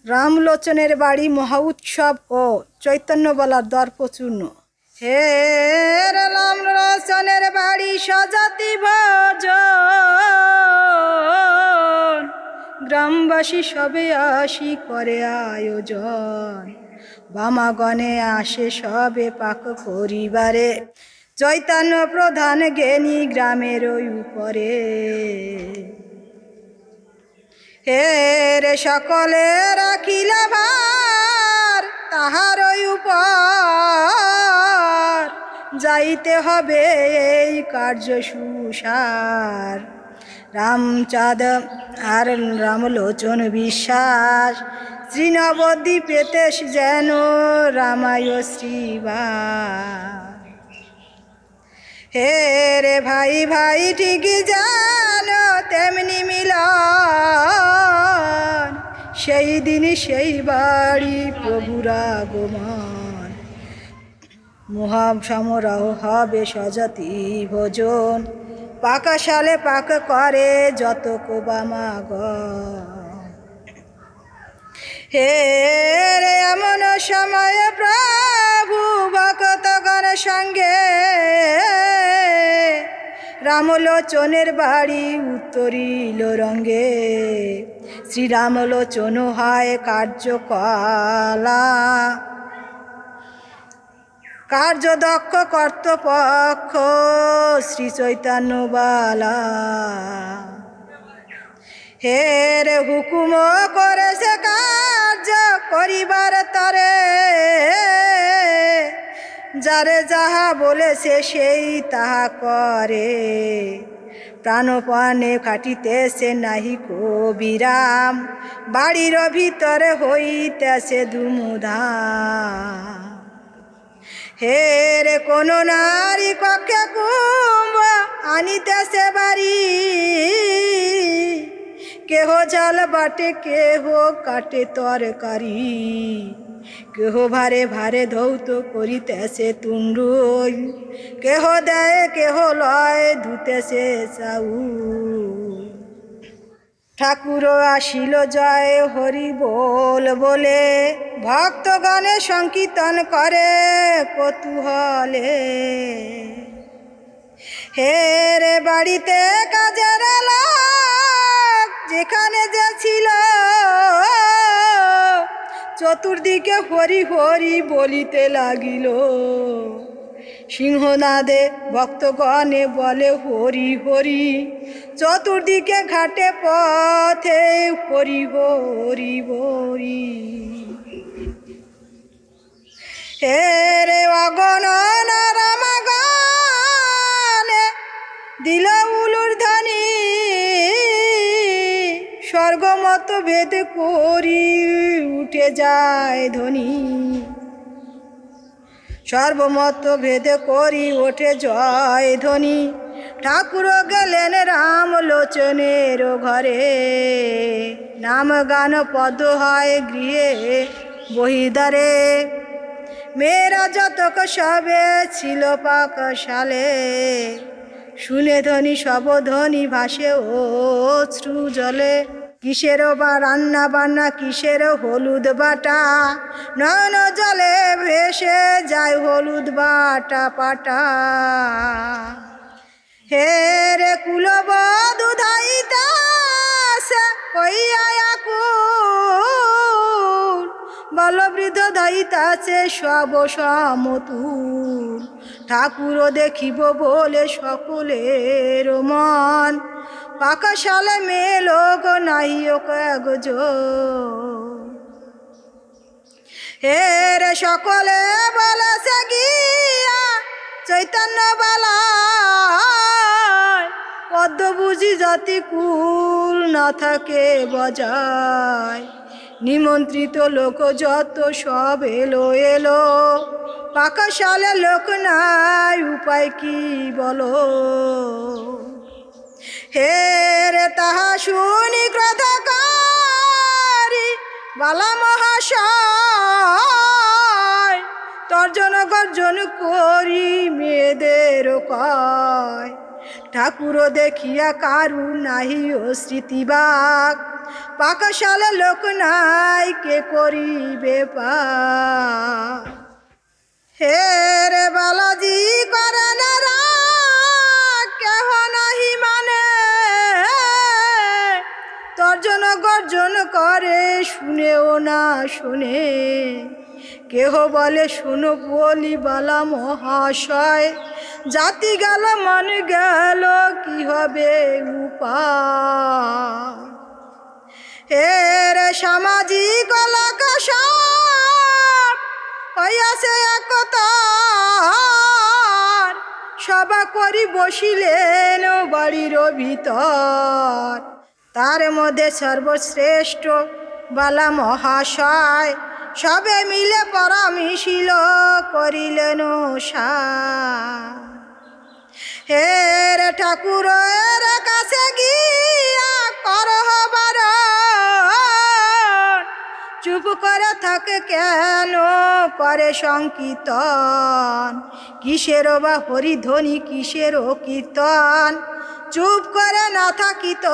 রামলোচনের বাড়ি মহা উৎসব ও চৈতন্যবালার দর্পচূর্ণ। হে রামলোচনের বাড়ি সজাতি ভজন, গ্রামবাসী সবে আসি করে আয়োজন। বামাগণে আসে সবে পাক করিবারে, চৈতন্য প্রধান জ্ঞানী গ্রামের ওই উপরে। হে রে সকলে রাখিলা ভার তাহার উপর, যাইতে হবে এই কার্য সুসার। রামচাঁদ আর রামলোচন বিশ্বাস, শ্রীনবদ্বীপেতে যেন রামায় শ্রীবাস। হে রে ভাই ভাই ঠিকই জানো তেমনি মিলন, সেই দিন সেই বাড়ি প্রভুর আগমন। মহা সমারোহ হবে সজাতি ভোজন, পাকশালে পাক করে যত বামাগণ। হে রে এমন সময় প্রভু ভক্তগণ সঙ্গে, রামলোচনের বাড়ি উত্তরিল রঙ্গে। শ্রীরামলোচন হয় কার্যকলা, কার্যদক্ষ কর্তৃপক্ষ শ্রী চৈতন্যবালা। হে রে হুকুম করেছে কার্য করিবার তরে, যারে যাহা বলেছে সেই তাহা করে। প্রাণপণে খাটিতেছে নাহি কবিরাম, বাড়ির ভিতরে হইতেছে ধুমধাম। হে রে কোন নারী কক্ষে কুম্ভ আনিতেছে বাড়ি, কেহ জাল বাটে কেহ কাটে তরকারি। কেহ ভারে ভারে ধৌত করিতেছে তুণ্ডুল, কেহ দেয় কেহ লয় ধুতেছে চাউল। ঠাকুর আসিল জয় হরি বল বলে, ভক্তগণে সংকীর্তন করে কৌতূহলে। হে রে বাড়িতে কাজের লোক যেখানে যে ছিল, চতুর্দিকে হরি হরি বলিতে লাগিল। সিংহনাদে ভক্তগণে বলে হরি হরি, চতুর্দিকে ঘাটে পথে হরি হরি হরি। হে রে অগণন রামগানে দিল উলুর ধ্বনি, স্বর্গমত ভেদ করি উঠে যায় ধ্বনি। সর্বমত ভেদ করি ওঠে জয় ধ্বনি। ঠাকুর গেলেন রামলোচনের ঘরে, নাম গান পদ হয় গৃহে বহিদারে। মেয়েরা যতক সবে ছিল পাকশালে, শুনে ধ্বনি সব ধ্বনি ভাসে অশ্রু জলে। কিসের বা রান্না বান্না কিসের হলুদ বাটা, নয়ন জলে ভেসে যায় হলুদ বাটা পাটা। হে রে কুলবধূ ধাইতাছে কইয়া আকুল, বলবৃদ্ধ ধাইতাছে সব সমতুল। ঠাকুর দেখিব বলে সকলের মন, পাকশালে মেয়ে লোক নাই একজন। হে রে সকলে বলেছে গিয়া চৈতন্যবালা, পদ্ম বুঝি জাতি কুল না থাকে বজায়। নিমন্ত্রিত লোক যত সব এলো এলো, পাকশালে লোক নাই উপায় কি বলো। হে রে তাহা শুনি ক্রোধকারী বালা মহাশয়, তর্জন গর্জন করি মেয়েদের কয়। ঠাকুর দেখিয়া কারু নাহি ও স্মৃতিবাক, পাকশালে লোক নাই কে করিবে পার। হে রে বালাজি করে না রাগ, কেহ নাহি মানে, তর্জন গর্জন করে শুনেও না শোনে। কেহ বলে শুনো বলি বালা মহাশয়, জাতি গেল মন গেল কি হবে উপায়। হে রে সামাজিক লোক সব হইয়াছে একতার, সভা করি বসিলেন বাড়ির ভিতর। তার মধ্যে সর্বশ্রেষ্ঠ বালা মহাশয়, সবে মিলে পরামর্শিল করিলেন সার। হে রে ঠাকুর এর কাছে গিয়া করহ বারণ, চুপ করে থাকে কেন করে সংকীর্তন, কিসের বা হরিধ্বনি কিসের কীর্তন, চুপ করে না থাকিত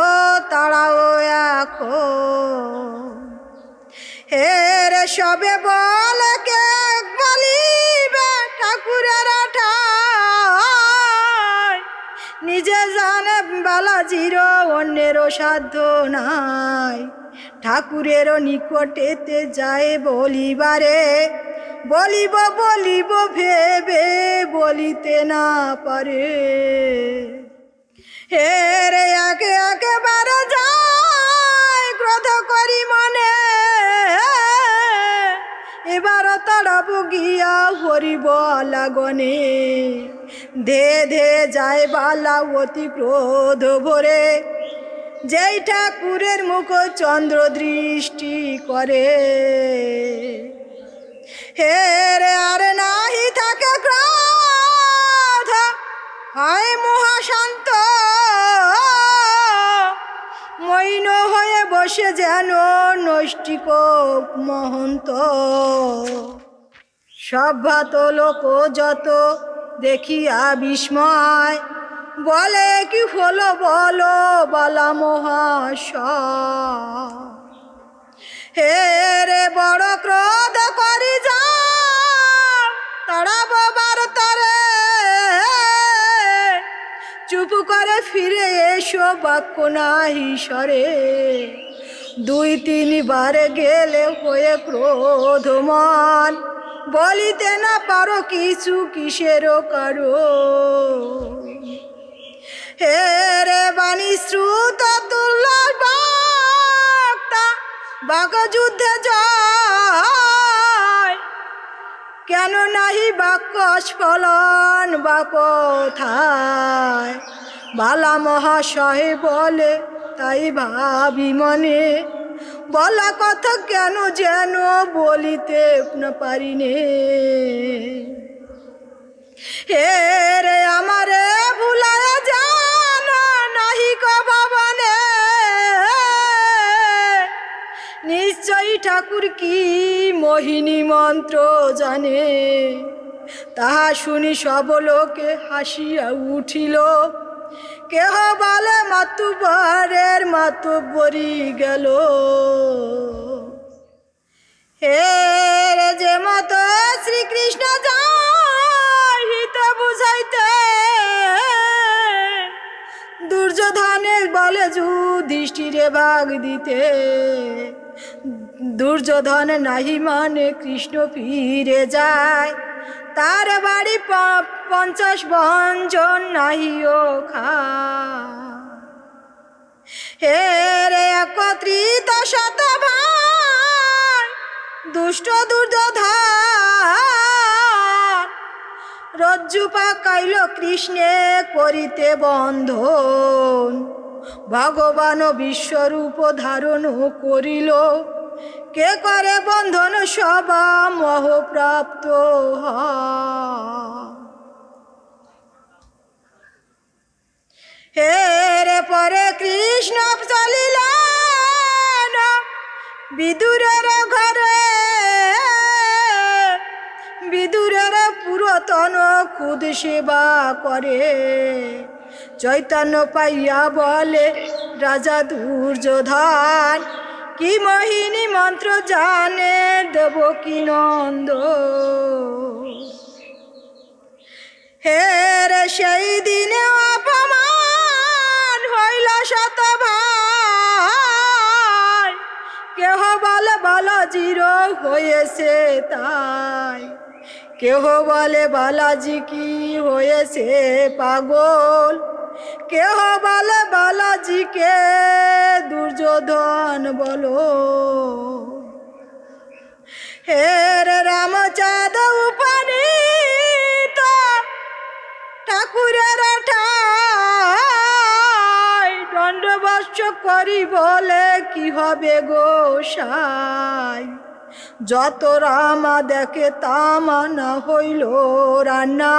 তাড়াও এখন। হে রে সবে বলে কে বলিবে ঠাকুরের ঠাই, নিজে জানে বালাজির অন্যেরও সাধ্য নাই। ঠাকুরেরও নিকটেতে যায় বলিবারে, বলিব বলিব ভেবে বলিতে না পারে। হে রে একে একেবারে যায় ক্রোধ করি মনে, এবার তাড়াব গিয়া হরিব লাগনে। ধে ধে যায় বালা অতি ক্রোধ ভরে, যেই ঠাকুরের মুখ চন্দ্র দৃষ্টি করে। হে রে আর নাহি থাকে ক্রোধ, হয় মহাশান্ত, মৈন হয়ে বসে যেন নৈষ্টিক মহন্ত। সভ্যাত লোক যত দেখিয়া বিস্ময়, বলে কি হলো বলো বালা মহাশয়। হে রে বড় ক্রোধ করি যাও তাড়াব বারতারে, চুপ করে ফিরে এসো বাক্য নাহি সরে। দুই তিনবার গেলে হয়ে ক্রোধমান, বলিতে না পারো কিছু কিসেরও কারো। হে রে বাণী শ্রুত তুল্য বক্তা, বাক যুদ্ধে জয়, কেন নাহি বাক্য স্ফলন বা কোথায়। বালা মহাশয় বলে তাই ভাবি মনে, বলা কথা কেন যেন বলিতে না পারিনে। হে রে আমারে ভুলায় জানো নাহি কবনে, নিশ্চয়ই ঠাকুর কি মোহিনী মন্ত্র জানে। তাহা শুনি সব লোকে হাসিয়া উঠিল, কেহ বলে মাতুব্বরের মাতুব্বরি গেল। হে রে যে মত শ্রীকৃষ্ণ যায় হিত বুঝাইতে, দুর্যোধনের বলে যুধিষ্ঠিরে ভাগ দিতে। দুর্যোধন নাহি মানে কৃষ্ণ ফিরে যায়, তার বাড়ি 50 ব্যঞ্জন নাহিও খায়। হে রে একত্রিত শত ভাই দুষ্ট দুর্যোধন, রজ্জু পাকাইল কৃষ্ণে করিতে বন্ধন। ভগবান বিশ্বরূপ ধারণ করিল, কে করে বন্ধন সবা মোহপ্রাপ্ত হয়। হে রে পরে কৃষ্ণ চলিলেন বিদুরের ঘরে, বিদুরের পুরাতন খুদ সেবা করে। চৈতন্য পাইয়া বলে রাজা দুর্যোধন, কি মোহিনী মন্ত্র জানে দেবকী নন্দ। হে রে সেই দিনে অপমান হইল শতভার, কেহ বলে বালাজির হয়েছে তাই, কেহ বলে বালাজি কি হয়েছে পাগল, কেহ বলে বালাজিকে দুর্যোধন বলো। হে রে রামচাঁদ উপনীত ঠাকুরের ঠাই, দণ্ডবৎস করি বলে কি হবে গোসাই, যত রামা দেখে তামা না হইল রান্না,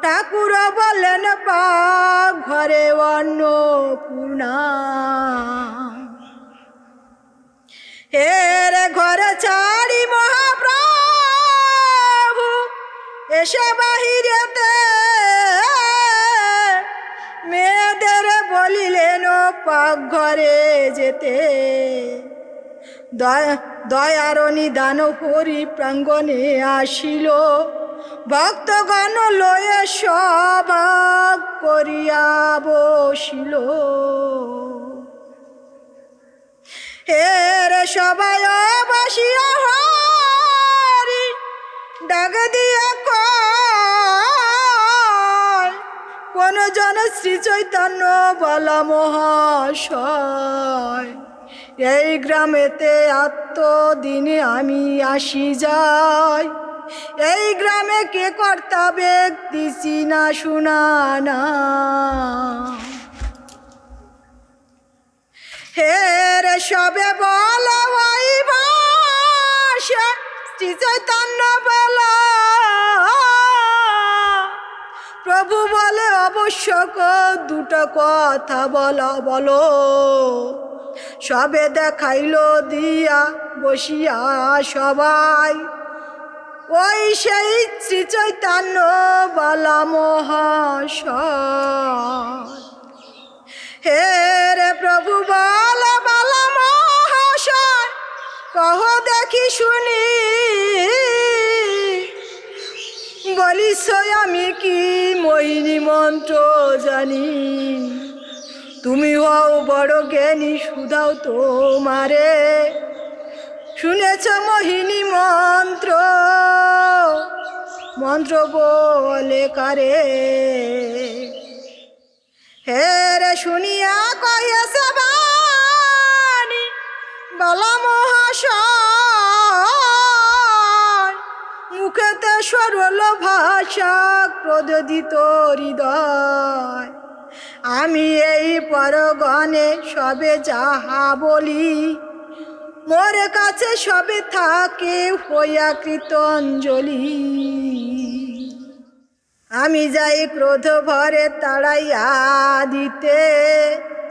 ঠাকুর বলেন পাক ঘরে অন্নপূর্ণা। হে রে ঘরে ছাড়ি মহাপ্রভু এসে বাহিরেতে, মেয়েদের বলিলেন পাক ঘরে যেতে, দয়ার নিদান হরি প্রাঙ্গণে আসিল, ভক্তগণ লয়ে সভা করিয়া বসিল। হে রে সবাই বসিয়া হরি ডাক দিয়া কয়, কোন জন শ্রী চৈতন্য বলা মহাশয়, এই গ্রামেতে আত্মদিনে আমি আসি যাই, এই গ্রামে কে কর্তা ব্যক্তি চিনা শুনা না। হে রে সবে বল ওই ভাষা শ্রী চৈতন্য বল, প্রভু বলে অবশ্য দুটো কথা বলো, সবে দেখাইল দিয়া বসিয়া সবাই, ওই সেই শ্রী চৈতন্য বলা মহাশয়। হে রে প্রভু বলা মহাশয়, কহ দেখি শুনি, বলিস আমি কি মোহিনী মন্ত্র জানি, তুমি হও বড় জ্ঞানী শুধাও তোমারে, শুনেছ মোহিনী মন্ত্র, মন্ত্র বলে কারে। হে রে শুনিয়া কহিয়াছে বাণী বলা মহাশয়, মুখেতে সরল ভাষা প্রদোদিত হৃদয়, আমি এই পরগণে সবে যাহা বলি, মোর কাছে সবে থাকে হইয়া কৃতঞ্জলি। আমি যাই ক্রোধ ভরে তাড়াইয়া দিতে,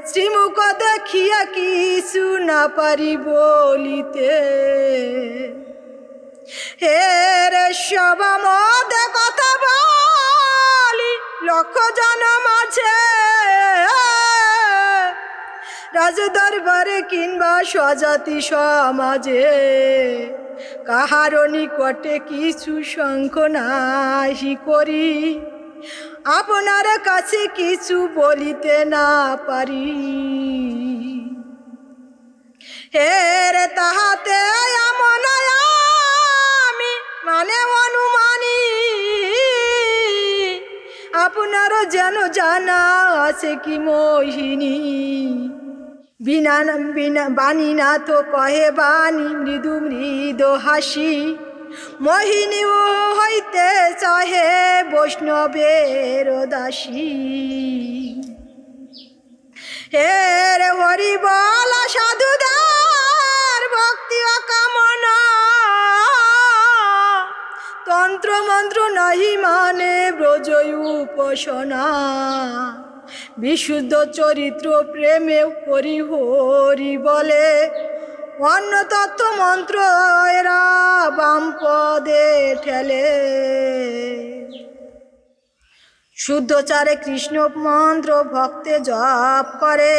শ্রীমুখ দেখিয়া কিছু না পারি বলিতে। হে রে সবা মদে কথা বলি লক্ষ জন মাঝে, রাজ দরবারে কিংবা স্বজাতি সমাজে, কাহারো নিকটে কিছু শঙ্খ নাহি করি, আপনার কাছে কিছু বলিতে না পারি। হে রে তাহাতে এমন আমি মানে অনুমানী, আপনার যেন জানা আছে কি মোহিনী, বিনা বাণী না তো কহে বাণী মৃদু মৃদু হাসি, মোহিনী হইতে চাহে বৈষ্ণবের দাসী। হে রে হরি বলা সাধুদার ভক্তি অকামনা, তন্ত্র মন্ত্র নাহি মানে ব্রজ উপাসনা, বিশুদ্ধ চরিত্র প্রেমে হরি হরি বলে, অন্য তত্ত্ব মন্ত্র এরা বাম পদে ঠেলে। শুদ্ধচারে কৃষ্ণ মন্ত্র ভক্তে জপ করে,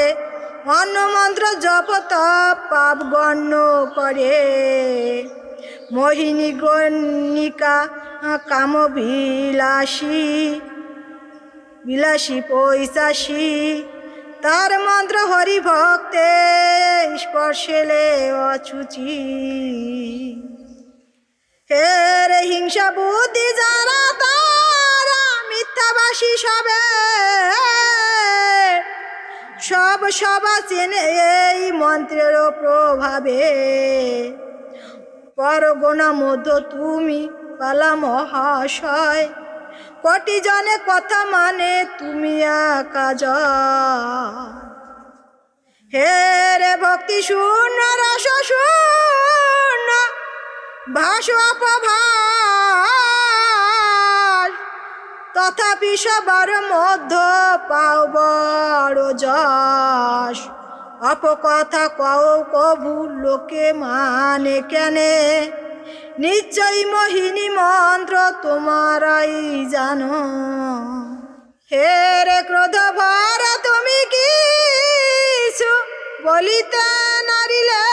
অন্য মন্ত্র জপ তপ পাপ গণ্য করে। মোহিনী গণিকা কাম বিলাসী পৈশাসী, তার মন্ত্র হরি ভক্তে স্পর্শেলে অচুচি। হে রে হিংসা বুদ্ধি যারা তারা মিথ্যাবাসী সব সবা চেনে এই মন্ত্রের প্রভাবে। পরগনা মধ্য তুমি পালা মহাশয়, কোটি জনে কথা মানে তুমি একা জয়। হে রে ভক্তি শূন্য রস শূন্য ভাস অপভাস, তথাপি সবার মধ্য পাও বড় যশ। অপকথা কও কভু লোকে মানে কেনে, নিশ্চয়ই মোহিনী মন্ত্র তোমারাই জানো। হে রে ক্রোধ ভরা তুমি কিছু বলিতে নারিলে,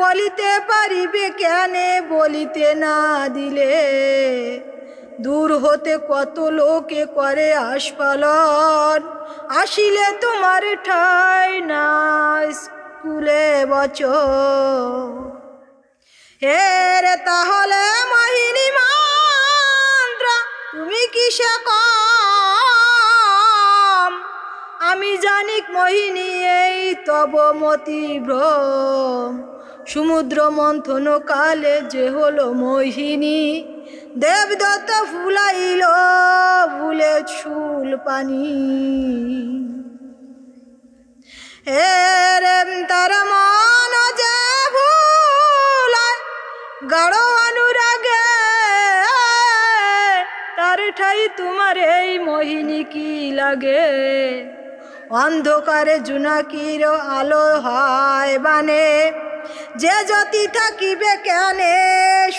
বলিতে পারিবে কেনে বলিতে না দিলে। দূর হতে কত লোকে করে আস্ফালন, আসিলে তোমার ঠাই না স্কুলে বচন। হে রে তাহলে মোহিনী মন্ত্র তুমি কিসে কম, আমি জানিক মোহিনী এই তব মতি ভ্রম। সমুদ্র মন্থন কালে যে হলো মোহিনী, দেবদত্ত ফুলাইল ভুলে চুল পানি। হে রে তার মন যে ভুলায় গাঢ় অনুরাগে, তার ঠাই তোমার এই মোহিনী কি লাগে। অন্ধকারে জোনাকির আলো হয় বানে, যে জ্যোতি থাকিবে কেনে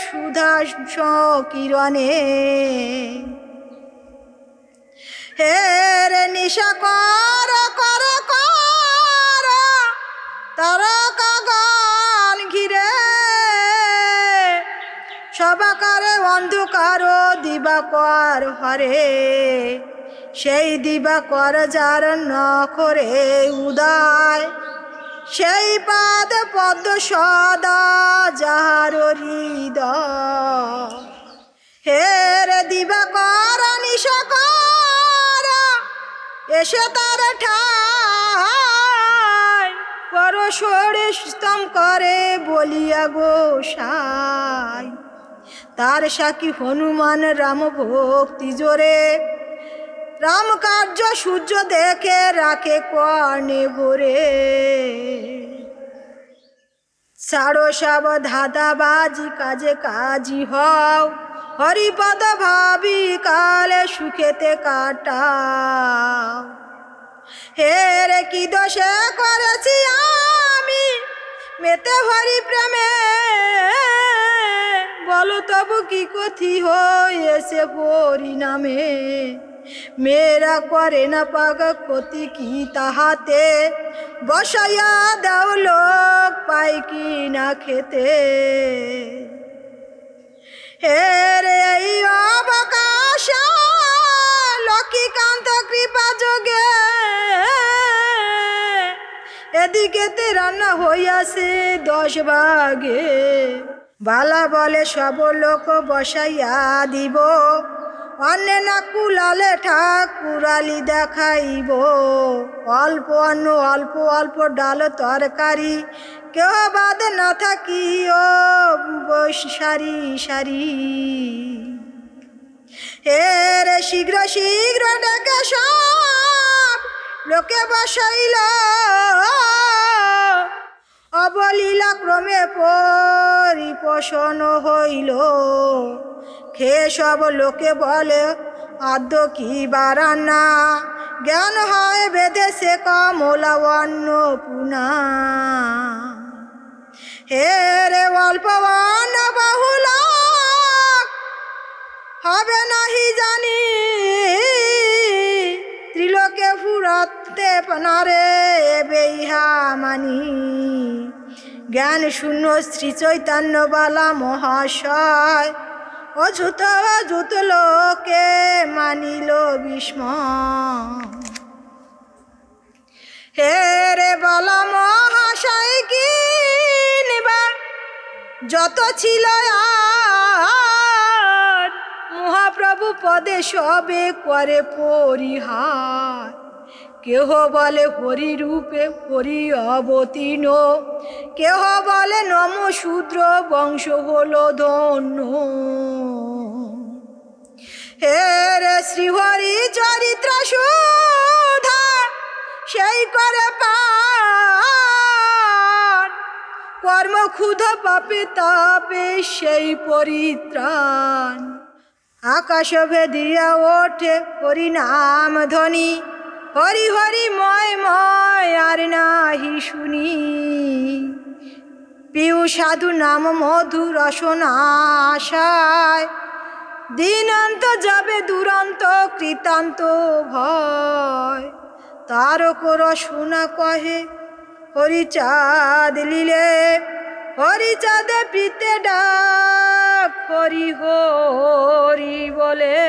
সুধা কিরণে। হে রে নিশা কর কর কর তারকাগণ ঘিরে, সবাকারে অন্ধকার দিবাকর হরে। সেই দিবাকর যার নখরে উদয়, সেই পাদ পদ্ম সদা যাহার হৃদয়। হে রে দিবাকর নিশাকর এসে তার ঠাই, কর সরে স্তম করে বলিয়া গোসাই। তার সাক্ষী হনুমান রাম ভক্তি জোরে, রাম কার্য সূর্য দেখে রাখে কর্ণে ভরে। ছাড়ো সব ধাঁধাবাজি কাজে কাজী হও, হরিপদ ভাবি কালে সুখেতে কাটাও। হে রে কি দোষে করেছি আমি মেতে হরি প্রেমে, বলো তবু কি কথি হয়েছে পরিণামে। মেয়েরা করে না পাগ ক্ষতি কি তাহাতে, বসাইয়া দাও লোক পাই কি না খেতে। হে রে এই অবকাশ লক্ষ্মীকান্ত কৃপা যোগে, এদিকেতে রান্না হইয়াছে 10 ভাগে। বালা বলে সব লোক বসাইয়া দিব, অন্নে না কুলালে ঠাকুরালি দেখাইব। অল্প অন্ন অল্প অল্প ডাল তরকারি, কেউ বাদ না থাকিও সারি সারি। হে রে শীঘ্র শীঘ্র ডেকে সব লোকে বসাইল, অবলীলা ক্রমে পরিপোষণ হইল। খেয়ে সব লোকে বলে আদ্য কি বারান্না, জ্ঞান হয় বেদে সে কমলা অন্নপূর্ণা। হে রে অল্প অন্ন বহুল তবে নাহি জানি ত্রিলোকে ফুরতে পারে বেইহা মানি। জ্ঞান শূন্য শ্রী চৈতন্য বালা মহাশয় অযুত অযুত লোকে মানিল বিস্ময়। হে রে বালা মহাশয় কি নিবা যত ছিল আর মহাপ্রভু পদে সবে করে পরিহার। কেহ বলে হরি রূপে হরি অবতীর্ণ, কেহ বলে নম শূদ্র বংশ হলো ধন্য। হে রে শ্রীহরি চরিত্র সুধা সেই করে পার, কর্ম ক্ষুধ পাপে তাপে সেই পরিত্রাণ। আকাশ ভেদিয়া ওঠে হরি নাম ধ্বনি, হরি হরি ময় ময় আর নাহি শুনি। পিউ সাধু নাম মধু রসনা আশায়, দিনান্ত যাবে দুরন্ত কৃতান্ত ভয়। তারক রসনা কহে হরিচাঁদ লীলে, হরিচাঁদে পিতে ডাক হরি হরি বলে।